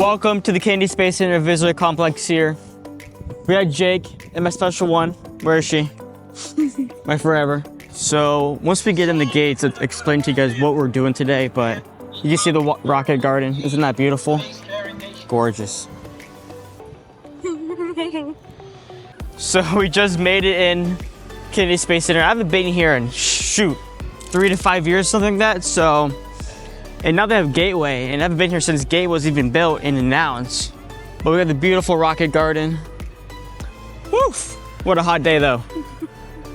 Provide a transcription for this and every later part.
Welcome to the Kennedy Space Center Visitor Complex here. We got Jake and my special one. Where is she? My forever. So once we get in the gates, I'll explain to you guys what we're doing today, but you can see the rocket garden. Isn't that beautiful? Gorgeous. So we just made it in Kennedy Space Center. I haven't been here in, shoot, 3 to 5 years, something like that. So, and now they have Gateway, and I haven't been here since Gateway was even built and announced. But we got the beautiful rocket garden. Woof! What a hot day though.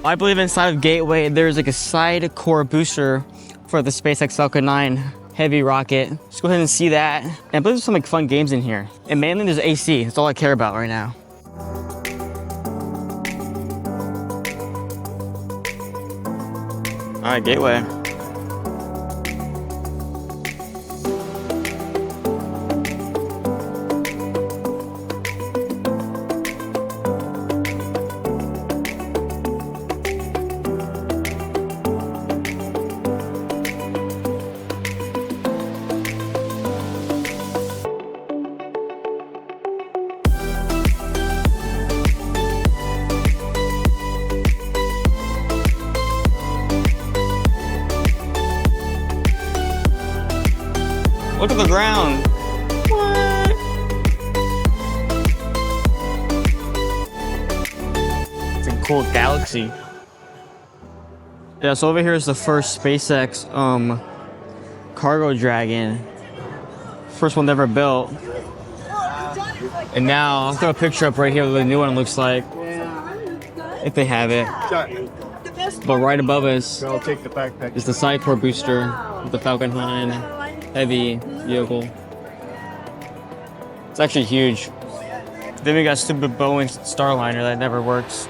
I believe inside of Gateway, there's like a side core booster for the SpaceX Falcon 9 heavy rocket. Let's go ahead and see that. And I believe there's some like fun games in here. And mainly there's AC, that's all I care about right now. All right, Gateway. Look at the ground. What? It's a cool galaxy. Yeah, so over here is the first SpaceX cargo dragon. First one ever built. And now I'll throw a picture up right here of what the new one looks like. If they have it. But right above us is the side core booster with the Falcon 9 heavy vehicle. It's actually huge. Then we got stupid Boeing Starliner that never works.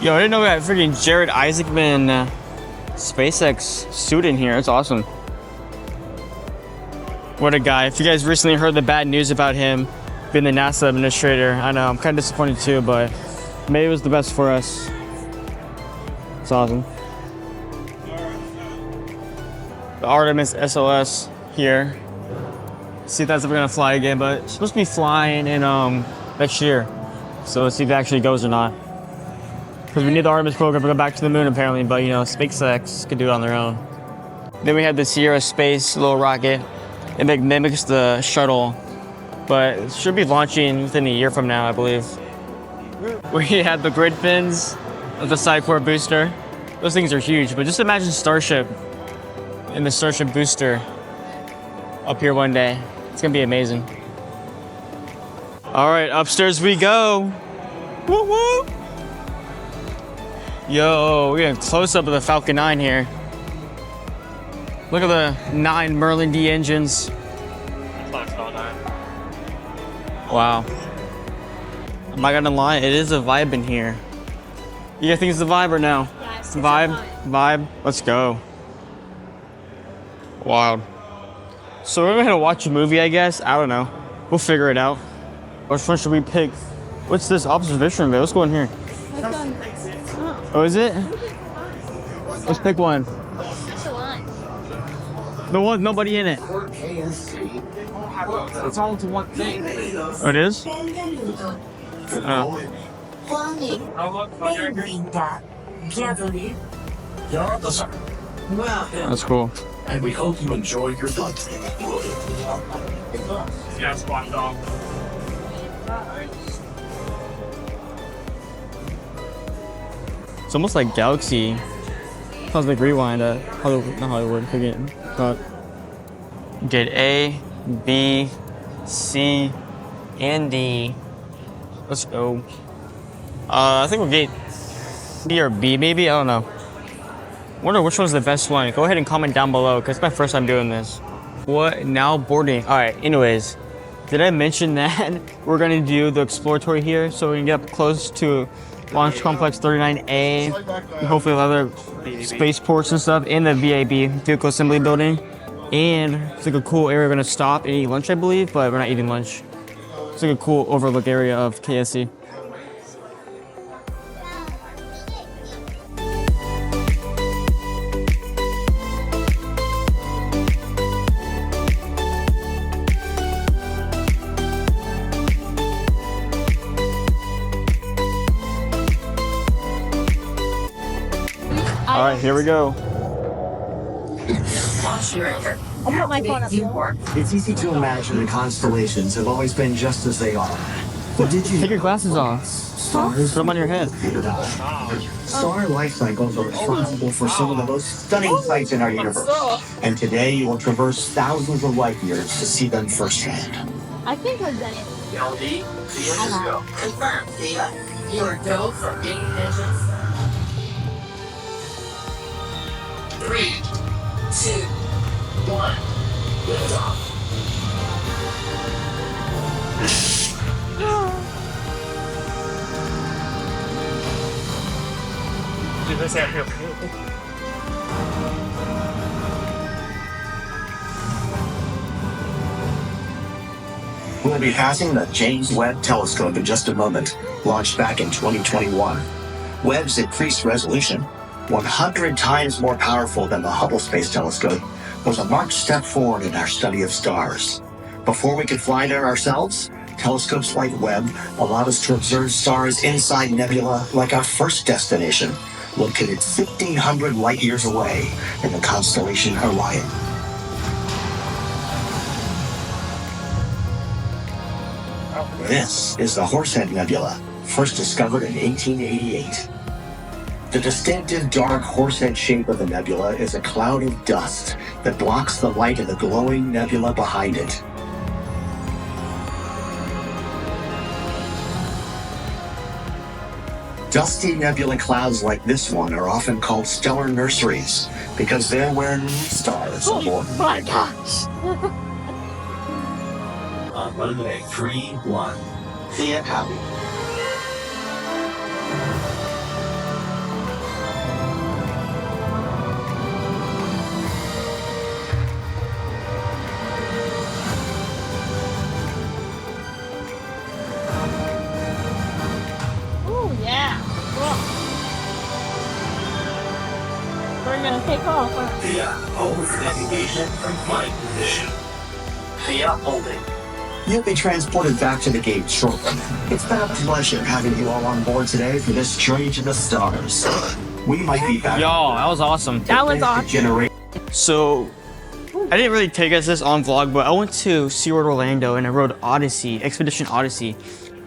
Yo, I didn't know we got freaking Jared Isaacman SpaceX suit in here. It's awesome. What a guy. If you guys recently heard the bad news about him being the NASA administrator, I know, I'm kind of disappointed too, but maybe it was the best for us. It's awesome. The Artemis SLS here. See if that's ever gonna fly again, but it's supposed to be flying in next year. So let's see if it actually goes or not. Because we need the Artemis program to go back to the moon apparently, but you know, SpaceX could do it on their own. Then we have the Sierra Space little rocket. It mimics the shuttle, but it should be launching within a year from now, I believe. We had the grid fins of the side core booster. Those things are huge, but just imagine Starship and the Starship booster up here one day. It's gonna be amazing. All right, upstairs we go. Woo woo! Yo, we're getting close up of the Falcon 9 here. Look at the 9 Merlin D engines. Wow. I'm not gonna lie, it is a vibe in here. You guys think it's the vibe or no? Yeah, it's vibe. Vibe. Let's go. Wild. So we're gonna watch a movie, I guess. I don't know. We'll figure it out. Which one should we pick? What's this observation room? Let's go in here. Oh, is it? Let's pick one. The one with nobody in it. It's all to one thing. Oh, it is? Oh. That's cool. And we hope you enjoy your flight. Yeah, squat dog. It's almost like Galaxy. Cosmic Rewind at Hollywood, not Hollywood, forget. But get A, B, C, and D. Let's go. I think we'll get D or B maybe, I don't know. Wonder which one's the best one. Go ahead and comment down below because it's my first time doing this. What now boarding? All right, anyways, did I mention that we're gonna do the exploratory here so we can get up close to Launch Complex 39A and hopefully other spaceports and stuff in the VAB, Vehicle Assembly Building. And it's like a cool area. We're gonna stop and eat lunch, I believe, but we're not eating lunch. It's like a cool overlook area of KSC. All right, here we go. I'll put my phone up here. It's easy to imagine the constellations have always been just as they are. But did you Take your glasses off. stars Put them on your head. Star life cycles are responsible for some of the most stunning sights in our universe. And today you will traverse thousands of light years to see them firsthand. I think I've done it. LD, the engines go. Confirm, Thea. You are go for main engines. 3, 2, 1. Lift off. We'll be passing the James Webb Telescope in just a moment, launched back in 2021. Webb's increased resolution, 100 times more powerful than the Hubble Space Telescope, was a marked step forward in our study of stars. Before we could fly there ourselves, telescopes like Webb allowed us to observe stars inside nebula like our first destination, located 1,500 light years away in the constellation Orion. This is the Horsehead Nebula, first discovered in 1888. The distinctive dark horsehead shape of the nebula is a cloud of dust that blocks the light of the glowing nebula behind it. Dusty nebula clouds like this one are often called stellar nurseries because they're where new stars are born. Oh my gosh. On Monday, 3-1. Thea happy. Oh yeah. Well, we're gonna take off. Thea, hold navigation from flight position. Thea holding. You'll be transported back to the gate shortly. It's been a pleasure having you all on board today for this journey to the stars. We might be back. Y'all, that was awesome. That was awesome. So, I didn't really take us this on vlog, but I went to SeaWorld Orlando and I rode Odyssey, Expedition Odyssey.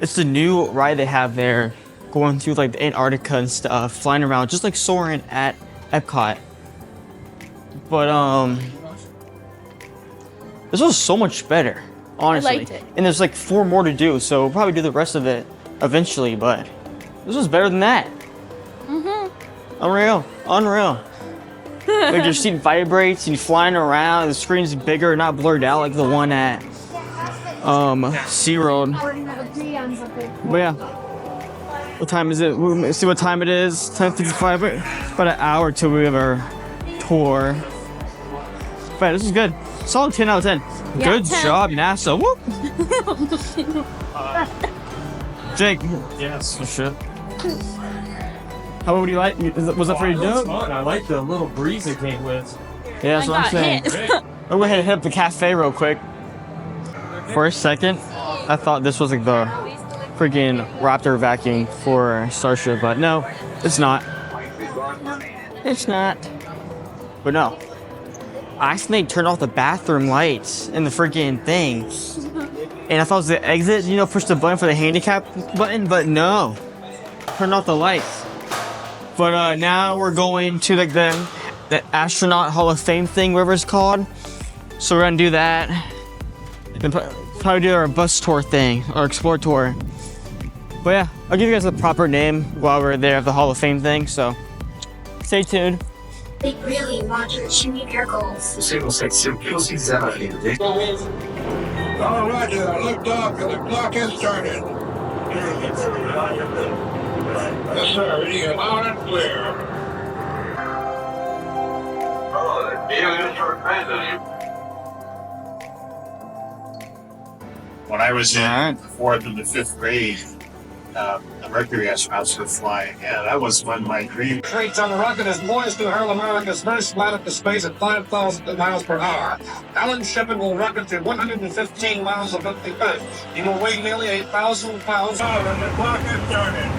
It's the new ride they have there, going through like the Antarctica and stuff, flying around, just like soaring at Epcot. But this was so much better, honestly. I liked it. And there's like 4 more to do, so we'll probably do the rest of it eventually. But this was better than that. Unreal, unreal. Like your seat vibrates and you're flying around. The screen's bigger, not blurred out like the one at SeaWorld. But yeah, what time is it? Let's see what time it is. 10:55. About an hour till we have our tour. But this is good. Solid 10 out of 10. Yeah, Good 10. job, NASA. Whoop. Jake. Yes. Oh, shit. How would you like? Was that pretty dope? Fun. I like the little breeze it came with. Yeah, that's I what I'm got saying. hit. I'm gonna hit up the cafe real quick. For a second, I thought this was like the freaking Raptor vacuum for Starship, but no, it's not. It's not. But no. I accidentally turned off the bathroom lights in the freaking thing. And I thought it was the exit, you know, push the button for the handicap button, but no. Turned off the lights. But now we're going to like the astronaut Hall of Fame thing, whatever it's called. So we're gonna do that. And probably do our bus tour thing, or explore tour. But yeah, I'll give you guys a proper name while we're there at the Hall of Fame thing, so stay tuned. They really want you to achieve your goals. Signal 6, you'll see 7. All right, lift off and the clock has started. Yes, sir. You are loud and clear. When I was in Alright. the 4th and the 5th grade, the Mercury astronauts were flying. Yeah, that was one of my dreams. Traits on the rocket is poised to hurl America's first planet to space at 5,000 miles per hour. Alan Shepard will rocket to 115 miles of 50 feet. He will weigh nearly 8,000 pounds. And the clock has started.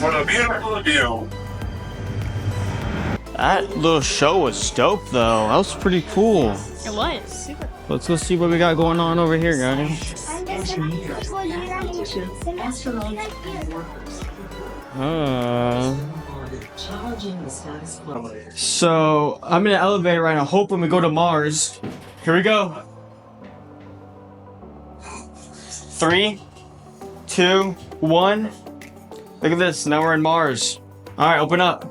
for the beautiful view. That little show was dope though. That was pretty cool. It was super. Let's go see what we got going on over here, guys. So I'm in an elevator right now, hoping we go to Mars. Here we go. 3, 2, 1. Look at this. Now we're in Mars. All right, open up.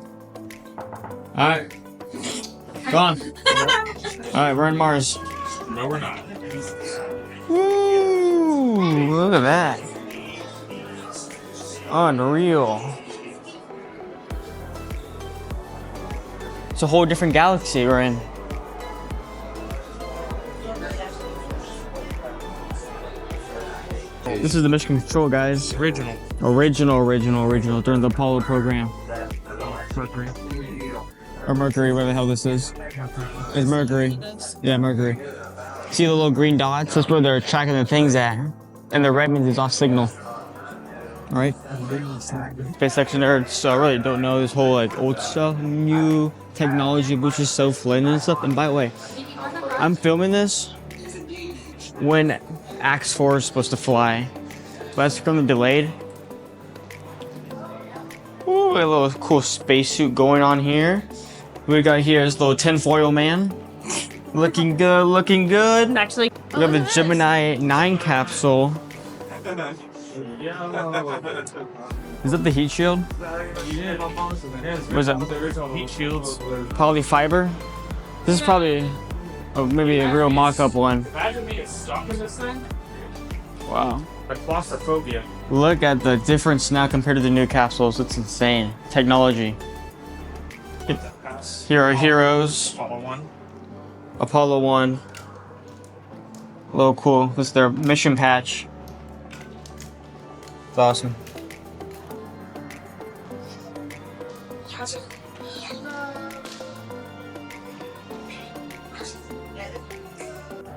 All right, go on. All right, we're in Mars. No, we're not. Woo! Look at that. Unreal. It's a whole different galaxy we're in. This is the mission control, guys. Original. Original during the Apollo program. Mercury. Or Mercury, whatever the hell this is. It's Mercury. Yeah, Mercury. See the little green dots? That's where they're tracking the things at. And the red means it's off signal. Alright? SpaceX nerds, so I really don't know this whole like old stuff, new technology, which is so flaring and stuff. And by the way, I'm filming this when Axe 4 is supposed to fly. But that's become delayed. Ooh, a little cool spacesuit going on here. What we got here is the little tinfoil man. Looking good, looking good. Actually, We have the Gemini 9 capsule. Is that the heat shield? What is that? Heat shields. Polyfiber? This is probably maybe a real mock-up one. Imagine being stuck in this thing. Wow. Like claustrophobia. Look at the difference now compared to the new capsules. It's insane. Technology. Here are heroes. Apollo 1. Apollo 1. A little cool. This is their mission patch. It's awesome.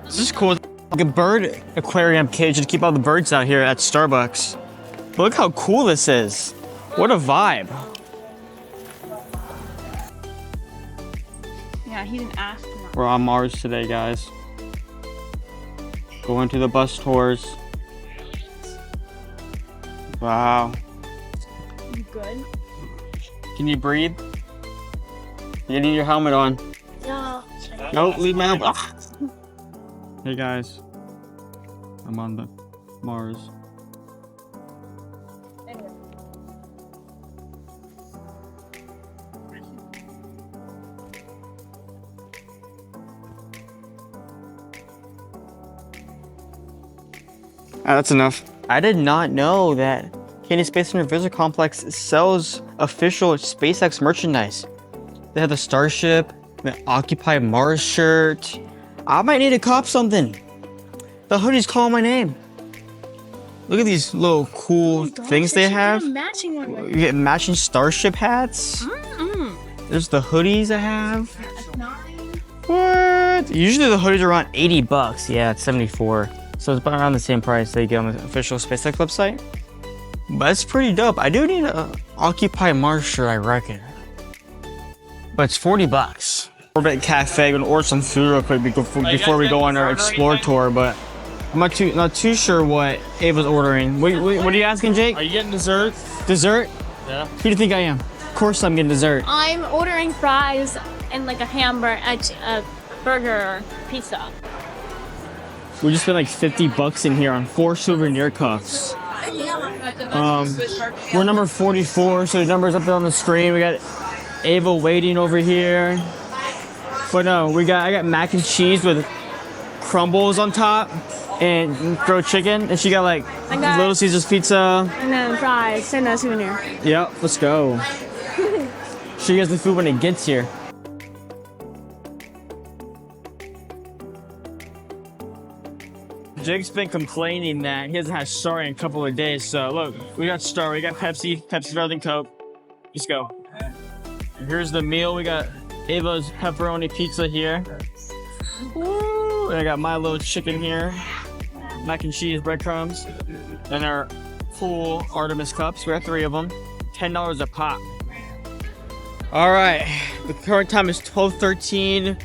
This is cool. Like a bird aquarium cage to keep all the birds out here at Starbucks. But look how cool this is. What a vibe. yeah, he didn't ask for that. We're on Mars today, guys. Going to the bus tours. Wow. You good? Can you breathe? You need your helmet on. No. Nope, leave my helmet. Ah. Hey guys. I'm on the Mars. That's enough. I did not know that Kennedy Space Center Visitor Complex sells official SpaceX merchandise. They have the Starship, the Occupy Mars shirt. I might need to cop something. The hoodie's calling my name. Look at these little cool things they have. Matching one. You get matching Starship hats. There's the hoodies I have. What? Usually the hoodies are around 80 bucks. Yeah, it's 74. So it's about around the same price they get on the official SpaceX website. But it's pretty dope. I do need a Occupy Mars shirt, I reckon. But it's 40 bucks. Orbit Cafe, gonna order some food real quick before we go on our explore tour, but I'm not too sure what Ava's ordering. What are you asking, Jake? Are you getting dessert? Dessert? Yeah. Who do you think I am? Of course I'm getting dessert. I'm ordering fries and like a hamburger, a burger, pizza. We just spent like 50 bucks in here on 4 souvenir cups. We're number 44, so the number's up there on the screen. We got Ava waiting over here. But no, I got mac and cheese with crumbles on top and grilled chicken, and she got like Little Caesar's pizza. And then fries and a souvenir. Yep, let's go. She gets the food when it gets here. Jake's been complaining that he hasn't had Star in a couple of days, so look, we got Star, we got Pepsi rather than Coke. Let's go. And here's the meal. We got Ava's pepperoni pizza here. Woo! And I got my little chicken here. Mac and cheese, breadcrumbs. And our full Artemis cups. We have 3 of them. $10 a pop. All right, the current time is 12:13.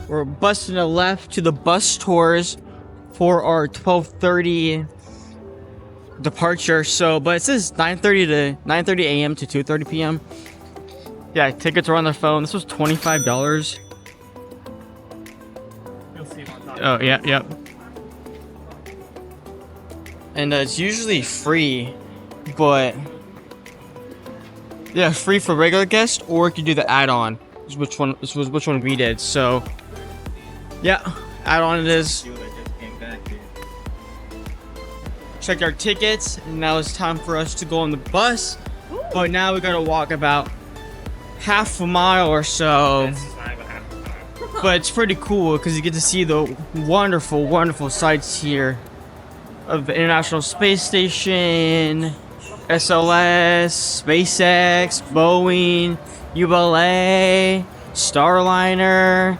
We're busting a left to the bus tours for our 12:30 departure. So, but it says 9:30 a.m. to 2:30 p.m. Yeah, tickets are on the phone. This was $25. Oh, yeah, yep. And it's usually free, but yeah, free for regular guests, or you can do the add-on. Which one we did. So, yeah, add-on it is. Checked our tickets, and now it's time for us to go on the bus. But now we gotta walk about half a mile or so. But it's pretty cool because you get to see the wonderful, wonderful sights here of the International Space Station, SLS, SpaceX, Boeing, ULA, Starliner.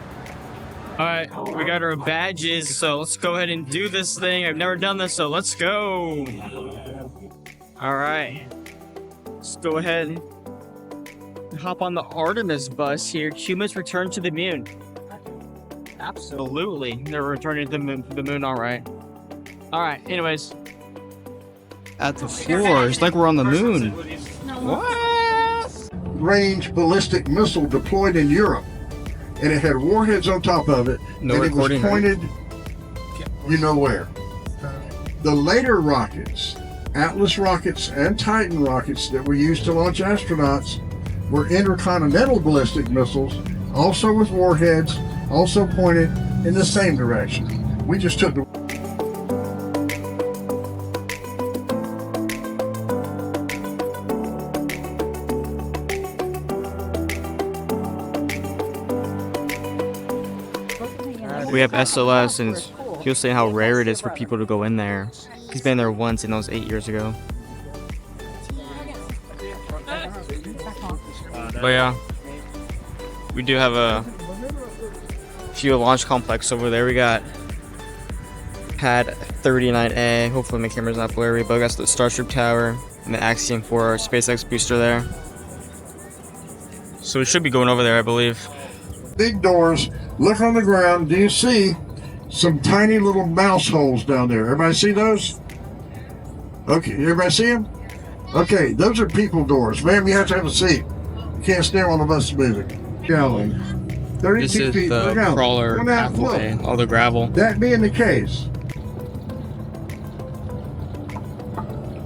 Alright, we got our badges, so let's go ahead and do this thing. I've never done this, so let's go. Alright, let's go ahead and hop on the Artemis bus here. Humans return to the moon. Absolutely, they're returning to the moon, alright. Alright, anyways. At the floor, it's like we're on the moon. What? Range ballistic missile deployed in Europe, and it had warheads on top of it, No and it was recording, pointed, you know where. The later rockets, Atlas rockets and Titan rockets that were used to launch astronauts, were intercontinental ballistic missiles, also with warheads, also pointed in the same direction. We just took the We have SLS, and he was saying how rare it is for people to go in there. He's been there once, and that was 8 years ago. But yeah, we do have a fuel launch complex over there. We got pad 39A. Hopefully my camera's not blurry, but that's the Starship Tower and the Axiom for our SpaceX booster there. So we should be going over there, I believe. big doors. Look on the ground. Do you see some tiny little mouse holes down there? Everybody see those? Okay, everybody see them? Okay, those are people doors. Ma'am, you have to have a seat. You can't stand while the bus is moving. Gallon. 32 This is feet per the gallon. crawler Come out, pathway, look. all the gravel. That being the case,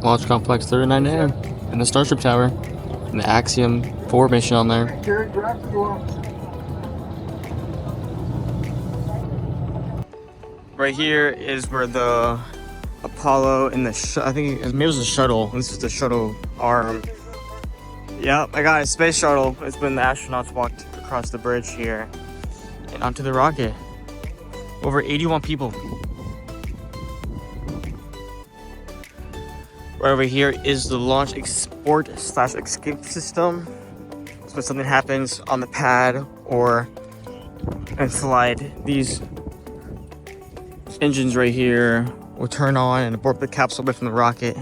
Launch Complex 39A and the Starship Tower and the Axiom 4 mission on there. Gary, grab the door. Right here is where the Apollo and the I think maybe it was the shuttle. This is the shuttle arm. Yep, I got a space shuttle. It's when the astronauts walked across the bridge here and onto the rocket. Over 81 people. Right over here is the launch export/escape system. So when something happens on the pad or in flight, these engines right here will turn on and abort the capsule away from the rocket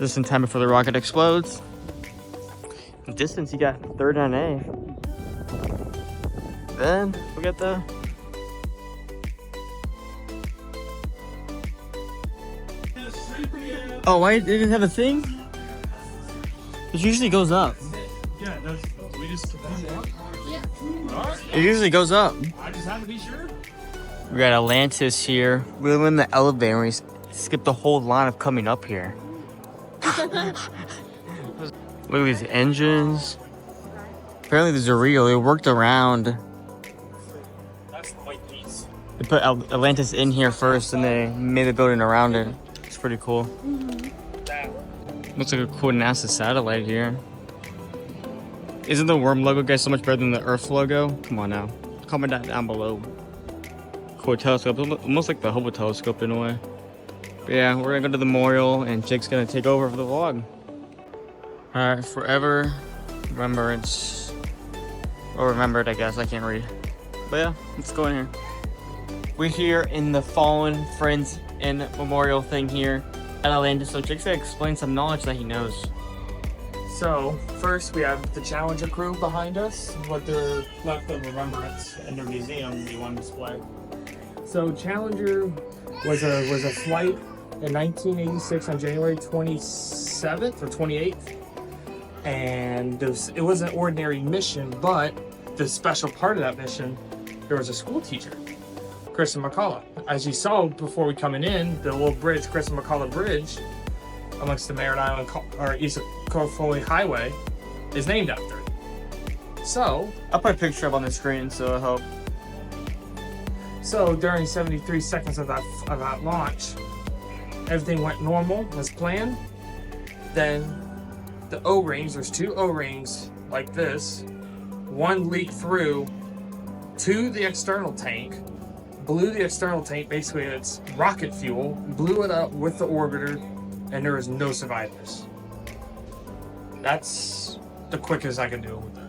just in time before the rocket explodes. In distance, you got 39A. Then we got the oh, why it didn't have a thing? It usually goes up. Yeah, that's, we just. It usually goes up. I just have to be sure. We got Atlantis here. We were in the elevator. We skipped the whole line of coming up here. Look at these engines. Apparently these are real. They worked around. That's quite nice. They put Atlantis in here first and they made the building around it. It's pretty cool. Looks like a cool NASA satellite here. Isn't the worm logo, guys, so much better than the Earth logo? Come on now. Comment that down below. Cool telescope. Almost like the Hubble telescope in a way. But yeah, we're gonna go to the memorial and Jake's gonna take over for the vlog. Alright, forever remembrance. Or remembered, I guess. I can't read. But yeah, let's go in here. We're here in the Fallen Friends and Memorial thing here at Atlantis. So Jake's gonna explain some knowledge that he knows. So, first we have the Challenger crew behind us, what they're left of remembrance in their museum they want to display. So, Challenger was a flight in 1986 on January 27th or 28th. And it was an ordinary mission, but the special part of that mission, there was a school teacher, Kristen McCullough. As you saw before we coming in, the little bridge, Kristen McCullough Bridge, amongst the Merritt Island or East Foley Highway, is named after it. So I'll put a picture up on the screen so it'll help. So during 73 seconds of that launch, everything went normal as planned. Then the O-rings, there's two O-rings like this. One leaked through to the external tank, blew the external tank, basically it's rocket fuel, blew it up with the orbiter, and there was no survivors. That's the quickest I can do with that.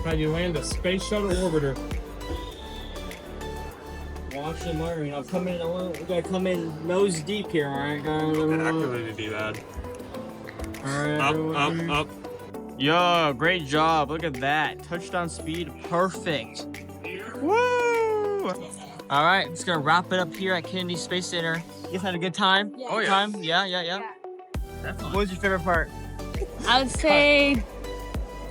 How you land a space shuttle orbiter. Watch the motoring. I'll come in. We gotta come in nose deep here, alright, guys? Activated to do that. Alright, Up. Yo, great job. Look at that. Touchdown speed, perfect. Woo! Alright, just gonna wrap it up here at Kennedy Space Center. You guys had a good time? Yeah. Oh, yeah. Time? Yeah. What was your favorite part? I would say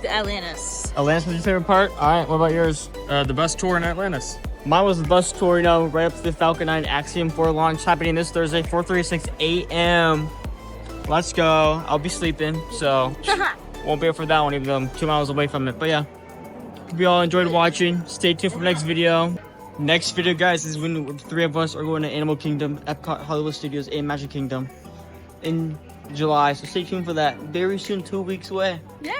the Atlantis. Atlantis was your favorite part? Alright, what about yours? The bus tour in Atlantis. Mine was the bus tour, right up to the Falcon 9 Axiom 4 launch happening this Thursday, 4:36 a.m. Let's go. I'll be sleeping, so won't be up for that one, even though I'm 2 miles away from it. But yeah, hope you all enjoyed watching. Stay tuned for the next video. Next video, guys, is when the three of us are going to Animal Kingdom, Epcot Hollywood Studios, and Magic Kingdom in July. So stay tuned for that. Very soon, 2 weeks away. Yay!